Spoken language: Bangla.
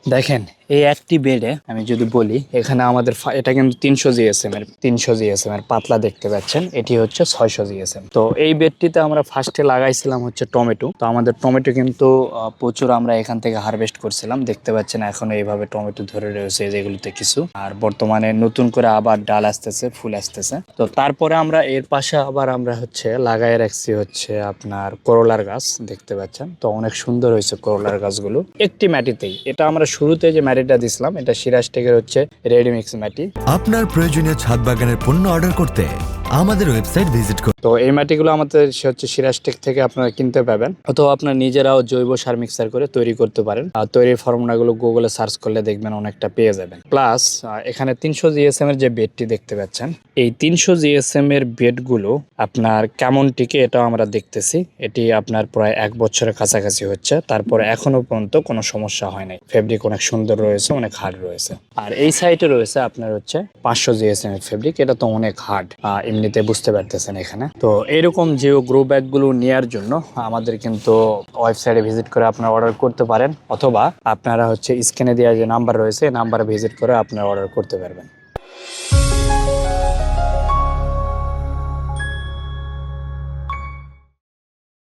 দেখেন এই একটি বেডে আমি যদি বলি এখানে আমাদের এটা কিন্তু 300 জিএসএম এর পাতলা দেখতে পাচ্ছেন, এটি হচ্ছে 600 জিএসএম। তো এই বেডটিতে আমরা ফার্স্টে লাগাইছিলাম হচ্ছে টমেটো। তো আমাদের টমেটো কিন্তু প্রচুর আমরা এখান থেকে হারভেস্ট করছিলাম, দেখতে পাচ্ছেন এখন এইভাবে টমেটো ধরে রয়েছে যেগুলোতে কিছু। আর বর্তমানে নতুন করে আবার ডাল আসতেছে, ফুল আসতেছে। তো তারপরে আমরা এর পাশে আবার আমরা হচ্ছে লাগাই রাখছি হচ্ছে আপনার করলার গাছ, দেখতে পাচ্ছেন। তো অনেক সুন্দর হয়েছে করলার গাছগুলো একটি মাটিতেই। এটা আমরা শুরুতে যে মাটিটা দিছিলাম এটা সিরাজ টেকের হচ্ছে রেডিমিক্স মাটি। আপনার প্রয়োজনীয় ছাদ বাগানের পণ্য অর্ডার করতে আমাদের ওয়েবসাইট ভিজিট করুন। তো এই মাটিগুলো আমাদের হচ্ছে সিরাজটেক থেকে আপনারা কিনতে পাবেন, অথবা আপনার নিজেরাও জৈব সার মিক্সার করে তৈরি করতে পারেন। আর তৈরির ফর্মুলাগুলো গুগলে সার্চ করলে দেখবেন অনেকটা পেয়ে যাবেন। প্লাস এখানে 300 জিএসএম এর যে বেডটি দেখতে পাচ্ছেন, এই 300 জিএসএম এর বেডগুলো আপনার কেমন টিকে এটাও আমরা দেখতেছি। এটি আপনার প্রায় 1 বছরের কাছাকাছি হচ্ছে, তারপরে এখনো পর্যন্ত কোনো সমস্যা হয় নাই। ফেব্রিক অনেক সুন্দর রয়েছে, অনেক হার্ড রয়েছে। আর এই সাইডে রয়েছে আপনার হচ্ছে 500 জিএসএম এর ফেব্রিক, এটা তো অনেক হার্ড, এমনিতে বুঝতে পারতেছেন এখানে। তো এরকম জিও গ্রো ব্যাগগুলো নেওয়ার জন্য আমাদের কিন্তু ওয়েবসাইটে ভিজিট করে আপনারা অর্ডার করতে পারেন, অথবা আপনারা হচ্ছে স্ক্রিনে দেওয়া যে নাম্বার রয়েছে এই নাম্বারে ভিজিট করে আপনারা অর্ডার করতে পারবেন।